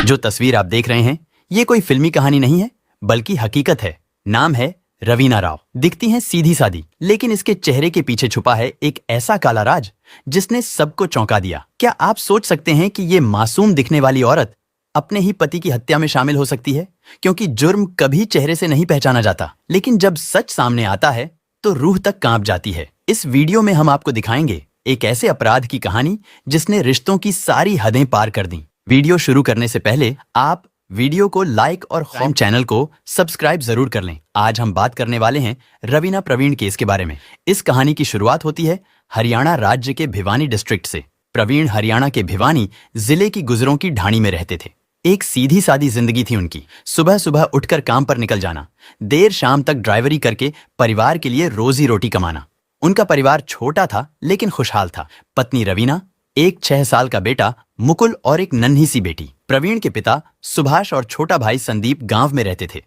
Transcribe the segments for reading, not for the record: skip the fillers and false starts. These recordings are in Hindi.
जो तस्वीर आप देख रहे हैं ये कोई फिल्मी कहानी नहीं है बल्कि हकीकत है। नाम है रवीना राव। दिखती हैं सीधी सादी, लेकिन इसके चेहरे के पीछे छुपा है एक ऐसा काला राज जिसने सबको चौंका दिया। क्या आप सोच सकते हैं कि ये मासूम दिखने वाली औरत अपने ही पति की हत्या में शामिल हो सकती है? क्योंकि जुर्म कभी चेहरे से नहीं पहचाना जाता, लेकिन जब सच सामने आता है तो रूह तक कांप जाती है। इस वीडियो में हम आपको दिखाएंगे एक ऐसे अपराध की कहानी जिसने रिश्तों की सारी हदें पार कर दी। वीडियो शुरू करने से पहले आप वीडियो को लाइक और होम चैनल को सब्सक्राइब जरूर कर लें। आज हम बात करने वाले हैं रवीना प्रवीण केस के बारे में। इस कहानी की शुरुआत होती है हरियाणा राज्य के भिवानी डिस्ट्रिक्ट से। प्रवीण हरियाणा के भिवानी जिले की गुजरों की ढाणी में रहते थे। एक सीधी सादी जिंदगी थी उनकी। सुबह सुबह उठकर काम पर निकल जाना, देर शाम तक ड्राइवरी करके परिवार के लिए रोजी रोटी कमाना। उनका परिवार छोटा था लेकिन खुशहाल था। पत्नी रवीना, एक 6 साल का बेटा मुकुल और एक नन्ही सी बेटी। प्रवीण के पिता सुभाष और छोटा भाई संदीप गांव में रहते थे,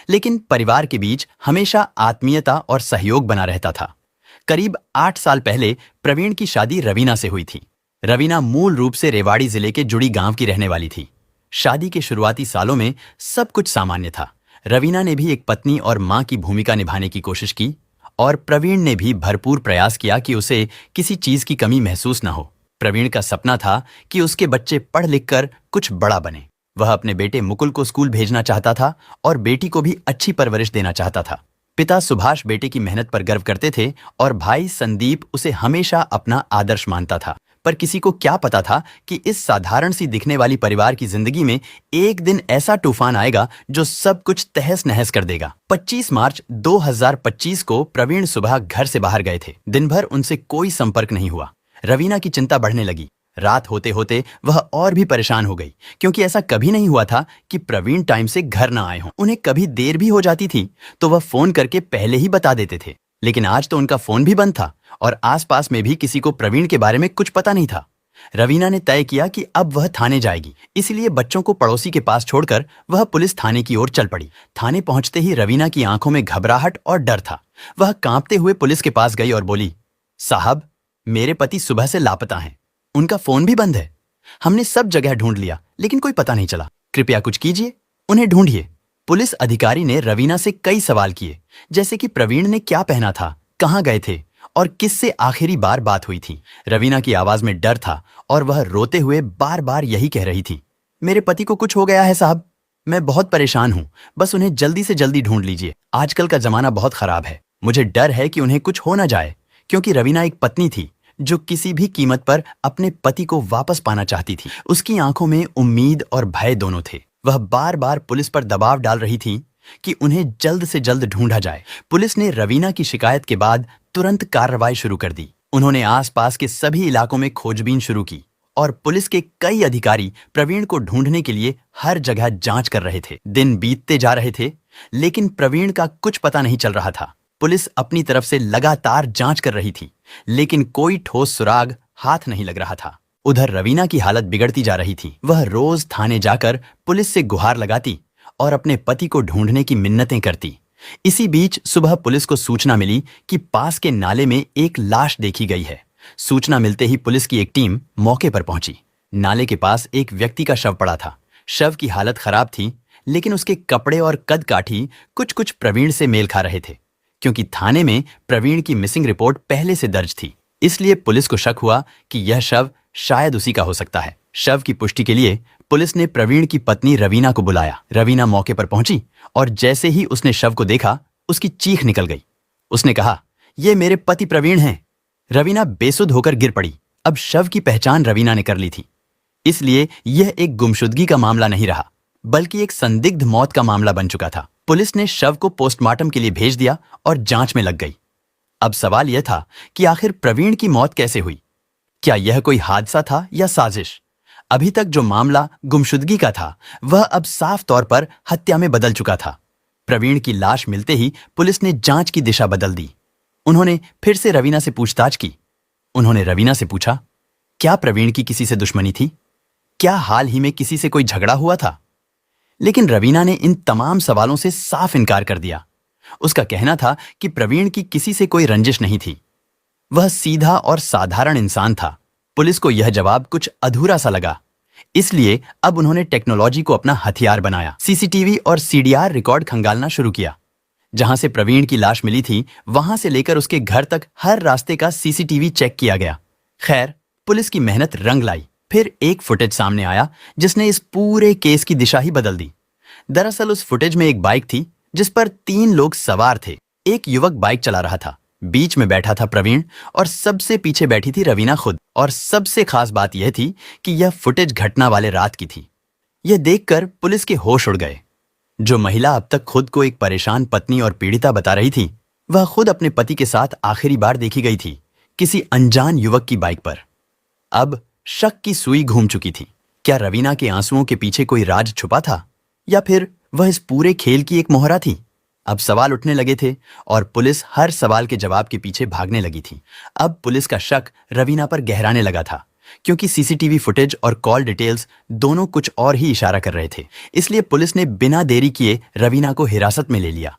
लेकिन परिवार के बीच हमेशा आत्मीयता और सहयोग बना रहता था। करीब 8 साल पहले प्रवीण की शादी रवीना से हुई थी। रवीना मूल रूप से रेवाड़ी जिले के जुड़ी गांव की रहने वाली थी। शादी के शुरुआती सालों में सब कुछ सामान्य था। रवीना ने भी एक पत्नी और मां की भूमिका निभाने की कोशिश की और प्रवीण ने भी भरपूर प्रयास किया कि उसे किसी चीज की कमी महसूस न हो। प्रवीण का सपना था कि उसके बच्चे पढ़ लिख कर कुछ बड़ा बने। वह अपने बेटे मुकुल को स्कूल भेजना चाहता था और बेटी को भी अच्छी परवरिश देना चाहता था। पिता सुभाष बेटे की मेहनत पर गर्व करते थे और भाई संदीप उसे हमेशा अपना आदर्श मानता था। पर किसी को क्या पता था कि इस साधारण सी दिखने वाली परिवार की जिंदगी में एक दिन ऐसा तूफान आएगा जो सब कुछ तहस नहस कर देगा। 25 मार्च 2025 को प्रवीण सुबह घर से बाहर गए थे। दिन भर उनसे कोई संपर्क नहीं हुआ। रवीना की चिंता बढ़ने लगी। रात होते होते वह और भी परेशान हो गई, क्योंकि ऐसा कभी नहीं हुआ था कि प्रवीण टाइम से घर न आए हों। उन्हें कभी देर भी हो जाती थी तो वह फोन करके पहले ही बता देते थे, लेकिन आज तो उनका फोन भी बंद था और आसपास में भी किसी को प्रवीण के बारे में कुछ पता नहीं था। रवीना ने तय किया कि अब वह थाने जाएगी, इसलिए बच्चों को पड़ोसी के पास छोड़कर वह पुलिस थाने की ओर चल पड़ी। थाने पहुंचते ही रवीना की आंखों में घबराहट और डर था। वह कांपते हुए पुलिस के पास गई और बोली, साहब, मेरे पति सुबह से लापता हैं। उनका फोन भी बंद है। हमने सब जगह ढूंढ लिया लेकिन कोई पता नहीं चला। कृपया कुछ कीजिए, उन्हें ढूंढिए। पुलिस अधिकारी ने रवीना से कई सवाल किए, जैसे कि प्रवीण ने क्या पहना था, कहाँ गए थे और किससे आखिरी बार बात हुई थी। रवीना की आवाज में डर था और वह रोते हुए बार बार यही कह रही थी, मेरे पति को कुछ हो गया है साहब, मैं बहुत परेशान हूँ, बस उन्हें जल्दी से जल्दी ढूंढ लीजिए। आजकल का जमाना बहुत खराब है, मुझे डर है कि उन्हें कुछ हो न जाए। क्योंकि रवीना एक पत्नी थी जो किसी भी कीमत पर अपने पति को वापस पाना चाहती थी। उसकी आंखों में उम्मीद और भय दोनों थे। वह बार बार पुलिस पर दबाव डाल रही थी कि उन्हें जल्द से जल्द ढूंढा जाए। पुलिस ने रवीना की शिकायत के बाद तुरंत कार्रवाई शुरू कर दी। उन्होंने आसपास के सभी इलाकों में खोजबीन शुरू की और पुलिस के कई अधिकारी प्रवीण को ढूंढने के लिए हर जगह जांच कर रहे थे। दिन बीतते जा रहे थे, लेकिन प्रवीण का कुछ पता नहीं चल रहा था। पुलिस अपनी तरफ से लगातार जांच कर रही थी, लेकिन कोई ठोस सुराग हाथ नहीं लग रहा था। उधर रवीना की हालत बिगड़ती जा रही थी। वह रोज थाने जाकर पुलिस से गुहार लगाती और अपने पति को ढूंढने की मिन्नतें करती। इसी बीच सुबह पुलिस को सूचना मिली कि पास के नाले में एक लाश देखी गई है। सूचना मिलते ही पुलिस की एक टीम मौके पर पहुंची। नाले के पास एक व्यक्ति का शव पड़ा था। शव की हालत खराब थी, लेकिन उसके कपड़े और कद काठी कुछ प्रवीण से मेल खा रहे थे। क्योंकि थाने में प्रवीण की मिसिंग रिपोर्ट पहले से दर्ज थी, इसलिए पुलिस को शक हुआ कि यह शव शायद उसी का हो सकता है। शव की पुष्टि के लिए पुलिस ने प्रवीण की पत्नी रवीना को बुलाया। रवीना मौके पर पहुंची और जैसे ही उसने शव को देखा, उसकी चीख निकल गई। उसने कहा, ये मेरे पति प्रवीण हैं। रवीना बेसुध होकर गिर पड़ी। अब शव की पहचान रवीना ने कर ली थी, इसलिए यह एक गुमशुदगी का मामला नहीं रहा, बल्कि एक संदिग्ध मौत का मामला बन चुका था। पुलिस ने शव को पोस्टमार्टम के लिए भेज दिया और जांच में लग गई। अब सवाल यह था कि आखिर प्रवीण की मौत कैसे हुई? क्या यह कोई हादसा था या साजिश? अभी तक जो मामला गुमशुदगी का था, वह अब साफ तौर पर हत्या में बदल चुका था। प्रवीण की लाश मिलते ही पुलिस ने जांच की दिशा बदल दी। उन्होंने फिर से रवीना से पूछताछ की। उन्होंने रवीना से पूछा, क्या प्रवीण की किसी से दुश्मनी थी? क्या हाल ही में किसी से कोई झगड़ा हुआ था? लेकिन रवीना ने इन तमाम सवालों से साफ इनकार कर दिया। उसका कहना था कि प्रवीण की किसी से कोई रंजिश नहीं थी। वह सीधा और साधारण इंसान था। पुलिस को यह जवाब कुछ अधूरा सा लगा, इसलिए अब उन्होंने टेक्नोलॉजी को अपना हथियार बनाया। सीसीटीवी और सीडीआर रिकॉर्ड खंगालना शुरू किया। जहां से प्रवीण की लाश मिली थी, वहां से लेकर उसके घर तक हर रास्ते का सीसीटीवी चेक किया गया। खैर, पुलिस की मेहनत रंग लाई। फिर एक फुटेज सामने आया जिसने इस पूरे केस की दिशा ही बदल दी। दरअसल उस फुटेज में एक बाइक थी जिस पर 3 लोग सवार थे। एक युवक बाइक चला रहा था, बीच में बैठा था प्रवीण और सबसे पीछे बैठी थी रवीना खुद। और सबसे खास बात यह थी कि यह फुटेज घटना वाले रात की थी। यह देखकर पुलिस के होश उड़ गए। जो महिला अब तक खुद को एक परेशान पत्नी और पीड़िता बता रही थी, वह खुद अपने पति के साथ आखिरी बार देखी गई थी, किसी अनजान युवक की बाइक पर। अब शक की सुई घूम चुकी थी। क्या रवीना के आंसुओं के पीछे कोई राज छुपा था, या फिर वह इस पूरे खेल की एक मोहरा थी? अब सवाल उठने लगे थे और पुलिस हर सवाल के जवाब के पीछे भागने लगी थी। अब पुलिस का शक रवीना पर गहराने लगा था, क्योंकि सीसीटीवी फुटेज और कॉल डिटेल्स दोनों कुछ और ही इशारा कर रहे थे। इसलिए पुलिस ने बिना देरी किए रवीना को हिरासत में ले लिया।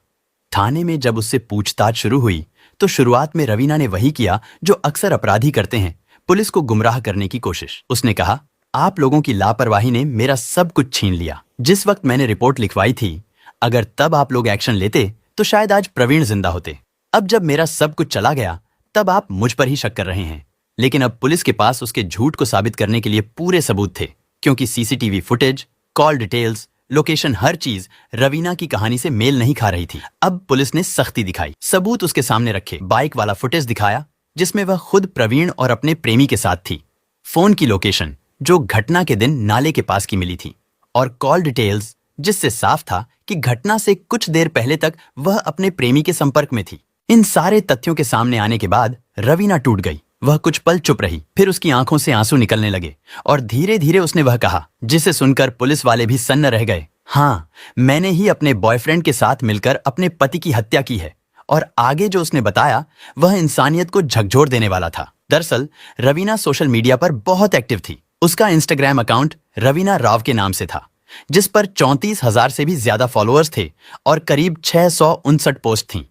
थाने में जब उससे पूछताछ शुरू हुई तो शुरुआत में रवीना ने वही किया जो अक्सर अपराधी करते हैं, पुलिस को गुमराह करने की कोशिश। उसने कहा, आप लोगों की लापरवाही ने मेरा सब कुछ छीन लिया। जिस वक्त मैंने रिपोर्ट लिखवाई थी, अगर तब आप लोग एक्शन लेते तो शायद आज प्रवीण जिंदा होते। अब जब मेरा सब कुछ चला गया, तब आप मुझ पर ही शक कर रहे हैं। लेकिन अब पुलिस के पास उसके झूठ को साबित करने के लिए पूरे सबूत थे, क्योंकि CCTV footage, call details, location, हर चीज रवीना की कहानी से मेल नहीं खा रही थी। अब पुलिस ने सख्ती दिखाई, सबूत उसके सामने रखे। बाइक वाला फुटेज दिखाया जिसमें वह खुद प्रवीण और अपने प्रेमी के साथ थी। फोन की लोकेशन जो घटना के दिन नाले के पास की मिली थी, और कॉल डिटेल्स जिससे साफ था कि घटना से कुछ देर पहले तक वह अपने प्रेमी के संपर्क में थी। इन सारे तथ्यों के सामने आने के बाद रवीना टूट गई। वह कुछ पल चुप रही, फिर उसकी आंखों से आंसू निकलने लगे और धीरे धीरे उसने वह कहा जिसे सुनकर पुलिस वाले भी सन्न रह गए। हाँ, मैंने ही अपने बॉयफ्रेंड के साथ मिलकर अपने पति की हत्या की है। और आगे जो उसने बताया वह इंसानियत को झकझोर देने वाला था। दरअसल रवीना सोशल मीडिया पर बहुत एक्टिव थी। उसका इंस्टाग्राम अकाउंट रवीना राव के नाम से था, जिस पर 34,000 से भी ज्यादा फॉलोअर्स थे और करीब 659 पोस्ट थीं,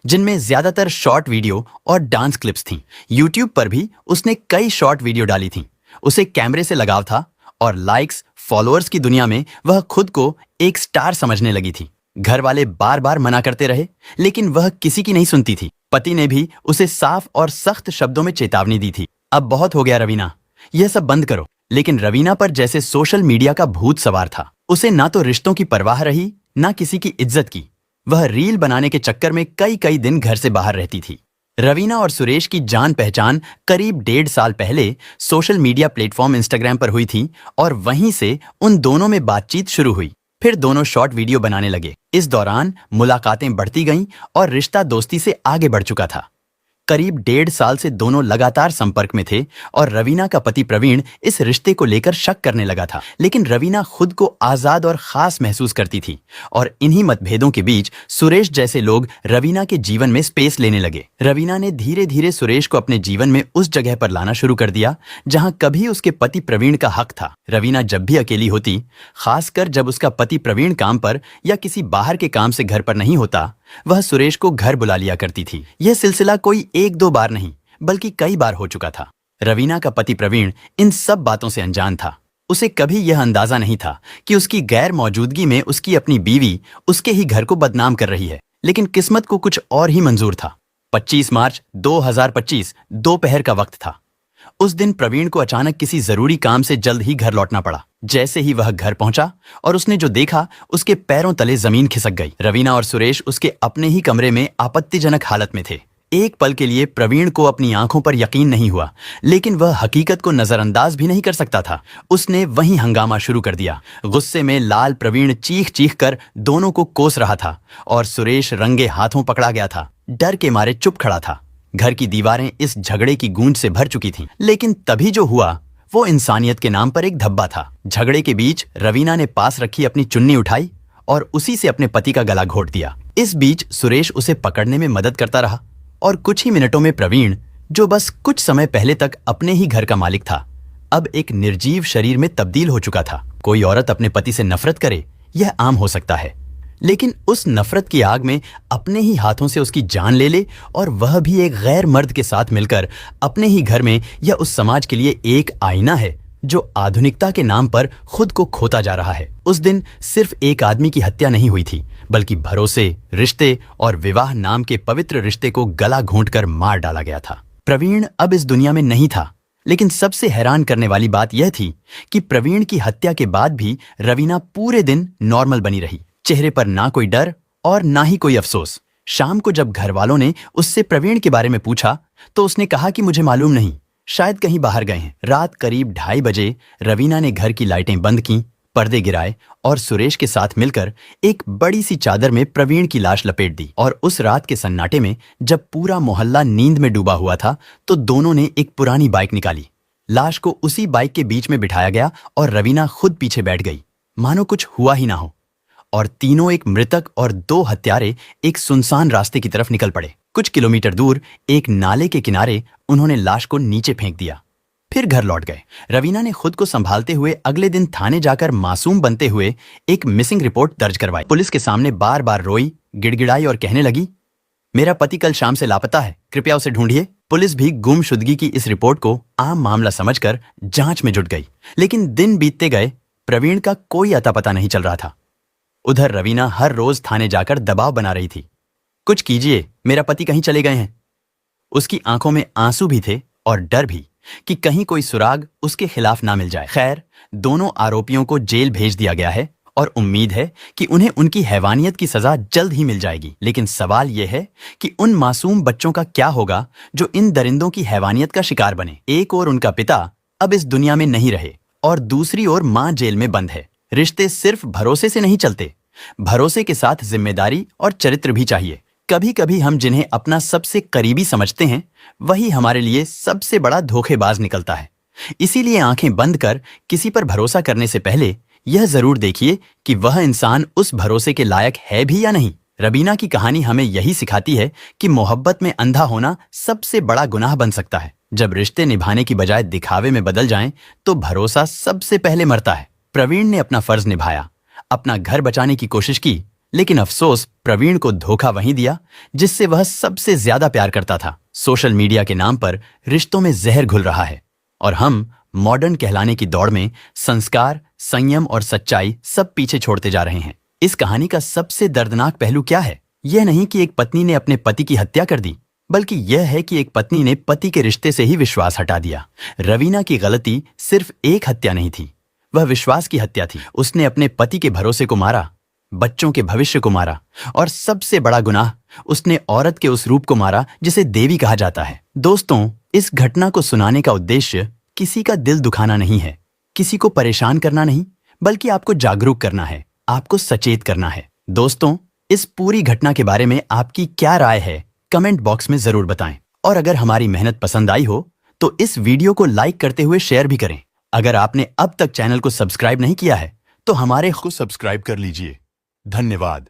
जिनमें ज्यादातर शॉर्ट वीडियो और डांस क्लिप्स थीं। यूट्यूब पर भी उसने कई शॉर्ट वीडियो डाली थीं। उसे कैमरे से लगाव था और लाइक्स, फॉलोअर्स की दुनिया में वह खुद को एक स्टार समझने लगी थी। घर वाले बार बार मना करते रहे, लेकिन वह किसी की नहीं सुनती थी। पति ने भी उसे साफ और सख्त शब्दों में चेतावनी दी थी, अब बहुत हो गया रवीना, यह सब बंद करो। लेकिन रवीना पर जैसे सोशल मीडिया का भूत सवार था। उसे ना तो रिश्तों की परवाह रही, ना किसी की इज्जत की। वह रील बनाने के चक्कर में कई दिन घर से बाहर रहती थी। रवीना और सुरेश की जान पहचान करीब 1.5 साल पहले सोशल मीडिया प्लेटफॉर्म इंस्टाग्राम पर हुई थी और वहीं से उन दोनों में बातचीत शुरू हुई। फिर दोनों शॉर्ट वीडियो बनाने लगे। इस दौरान मुलाकातें बढ़ती गईं और रिश्ता दोस्ती से आगे बढ़ चुका था। करीब 1.5 साल से दोनों लगातार संपर्क में थे और रवीना का पति प्रवीण इस रिश्ते को लेकर शक करने लगा था। लेकिन रवीना खुद को आजाद और खास महसूस करती थी और इन्हीं मतभेदों के बीच सुरेश जैसे लोग रवीना के जीवन में स्पेस लेने लगे। रवीना ने धीरे धीरे सुरेश को अपने जीवन में उस जगह पर लाना शुरू कर दिया जहां कभी उसके पति प्रवीण का हक था। रवीना जब भी अकेली होती, खासकर जब उसका पति प्रवीण काम पर या किसी बाहर के काम से घर पर नहीं होता, वह सुरेश को घर बुला लिया करती थी। यह सिलसिला कोई 1-2 बार नहीं बल्कि कई बार हो चुका था। रवीना का पति प्रवीण इन सब बातों से अनजान था। उसे कभी यह अंदाजा नहीं था कि उसकी गैर मौजूदगी में उसकी अपनी बीवी उसके ही घर को बदनाम कर रही है। लेकिन किस्मत को कुछ और ही मंजूर था। 25 मार्च 2025 दोपहर का वक्त था। उस दिन प्रवीण को अचानक किसी जरूरी काम से जल्द ही घर लौटना पड़ा। जैसे ही वह घर पहुंचा और उसने जो देखा, उसके पैरों तले जमीन खिसक गई। रवीना और सुरेश उसके अपने ही कमरे में आपत्तिजनक हालत में थे। एक पल के लिए प्रवीण को अपनी आंखों पर यकीन नहीं हुआ, लेकिन वह हकीकत को नजरअंदाज भी नहीं कर सकता था। उसने वहीं हंगामा शुरू कर दिया। गुस्से में लाल प्रवीण चीख चीख कर दोनों को कोस रहा था और सुरेश रंगे हाथों पकड़ा गया था। डर के मारे चुप खड़ा था। घर की दीवारें इस झगड़े की गूंज से भर चुकी थीं। लेकिन तभी जो हुआ वो इंसानियत के नाम पर एक धब्बा था। झगड़े के बीच रवीना ने पास रखी अपनी चुन्नी उठाई और उसी से अपने पति का गला घोंट दिया। इस बीच सुरेश उसे पकड़ने में मदद करता रहा और कुछ ही मिनटों में प्रवीण, जो बस कुछ समय पहले तक अपने ही घर का मालिक था, अब एक निर्जीव शरीर में तब्दील हो चुका था। कोई औरत अपने पति से नफरत करे, यह आम हो सकता है, लेकिन उस नफरत की आग में अपने ही हाथों से उसकी जान ले ले, और वह भी एक गैर मर्द के साथ मिलकर अपने ही घर में, यह उस समाज के लिए एक आईना है जो आधुनिकता के नाम पर खुद को खोता जा रहा है। उस दिन सिर्फ एक आदमी की हत्या नहीं हुई थी, बल्कि भरोसे, रिश्ते और विवाह नाम के पवित्र रिश्ते को गला घोंटकर मार डाला गया था। प्रवीण अब इस दुनिया में नहीं था, लेकिन सबसे हैरान करने वाली बात यह थी कि प्रवीण की हत्या के बाद भी रवीना पूरे दिन नॉर्मल बनी रही। चेहरे पर ना कोई डर और ना ही कोई अफसोस। शाम को जब घर वालों ने उससे प्रवीण के बारे में पूछा तो उसने कहा कि मुझे मालूम नहीं, शायद कहीं बाहर गए हैं। रात करीब 2:30 बजे रवीना ने घर की लाइटें बंद की, पर्दे गिराए और सुरेश के साथ मिलकर एक बड़ी सी चादर में प्रवीण की लाश लपेट दी। और उस रात के सन्नाटे में जब पूरा मोहल्ला नींद में डूबा हुआ था तो दोनों ने एक पुरानी बाइक निकाली। लाश को उसी बाइक के बीच में बिठाया गया और रवीना खुद पीछे बैठ गई, मानो कुछ हुआ ही ना हो। और तीनों, एक मृतक और 2 हत्यारे, एक सुनसान रास्ते की तरफ निकल पड़े। कुछ किलोमीटर दूर एक नाले के किनारे उन्होंने लाश को नीचे फेंक दिया, फिर घर लौट गए। रवीना ने खुद को संभालते हुए अगले दिन थाने जाकर मासूम बनते हुए एक मिसिंग रिपोर्ट दर्ज करवाई। पुलिस के सामने बार बार रोई, गिड़गिड़ाई और कहने लगी, मेरा पति कल शाम से लापता है, कृपया उसे ढूंढिए। पुलिस भी गुमशुदगी की इस रिपोर्ट को आम मामला समझकर जांच में जुट गई। लेकिन दिन बीतते गए, प्रवीण का कोई अता पता नहीं चल रहा था। उधर रवीना हर रोज थाने जाकर दबाव बना रही थी, कुछ कीजिए, मेरा पति कहीं चले गए हैं। उसकी आंखों में आंसू भी थे और डर भी कि कहीं कोई सुराग उसके खिलाफ ना मिल जाए। खैर, दोनों आरोपियों को जेल भेज दिया गया है और उम्मीद है कि उन्हें उनकी हैवानियत की सजा जल्द ही मिल जाएगी। लेकिन सवाल यह है कि उन मासूम बच्चों का क्या होगा जो इन दरिंदों की हैवानियत का शिकार बने। एक ओर उनका पिता अब इस दुनिया में नहीं रहे और दूसरी ओर मां जेल में बंद है। रिश्ते सिर्फ भरोसे से नहीं चलते, भरोसे के साथ जिम्मेदारी और चरित्र भी चाहिए। कभी कभी हम जिन्हें अपना सबसे करीबी समझते हैं वही हमारे लिए सबसे बड़ा धोखेबाज निकलता है। इसीलिए आंखें बंद कर किसी पर भरोसा करने से पहले यह जरूर देखिए कि वह इंसान उस भरोसे के लायक है भी या नहीं। रवीना की कहानी हमें यही सिखाती है कि मोहब्बत में अंधा होना सबसे बड़ा गुनाह बन सकता है। जब रिश्ते निभाने की बजाय दिखावे में बदल जाएं, तो भरोसा सबसे पहले मरता है। प्रवीण ने अपना फर्ज निभाया, अपना घर बचाने की कोशिश की, लेकिन अफसोस, प्रवीण को धोखा वहीं दिया जिससे वह सबसे ज्यादा प्यार करता था। सोशल मीडिया के नाम पर रिश्तों में जहर घुल रहा है और हम मॉडर्न कहलाने की दौड़ में संस्कार, संयम और सच्चाई सब पीछे छोड़ते जा रहे हैं। इस कहानी का सबसे दर्दनाक पहलू क्या है? यह नहीं कि एक पत्नी ने अपने पति की हत्या कर दी, बल्कि यह है कि एक पत्नी ने पति के रिश्ते से ही विश्वास हटा दिया। रवीना की गलती सिर्फ एक हत्या नहीं थी, वह विश्वास की हत्या थी। उसने अपने पति के भरोसे को मारा, बच्चों के भविष्य को मारा और सबसे बड़ा गुनाह, उसने औरत के उस रूप को मारा जिसे देवी कहा जाता है। दोस्तों, इस घटना को सुनाने का उद्देश्य किसी का दिल दुखाना नहीं है, किसी को परेशान करना नहीं, बल्कि आपको जागरूक करना है, आपको सचेत करना है। दोस्तों, इस पूरी घटना के बारे में आपकी क्या राय है, कमेंट बॉक्स में जरूर बताएं। और अगर हमारी मेहनत पसंद आई हो तो इस वीडियो को लाइक करते हुए शेयर भी करें। अगर आपने अब तक चैनल को सब्सक्राइब नहीं किया है तो हमारे को सब्सक्राइब कर लीजिए। धन्यवाद।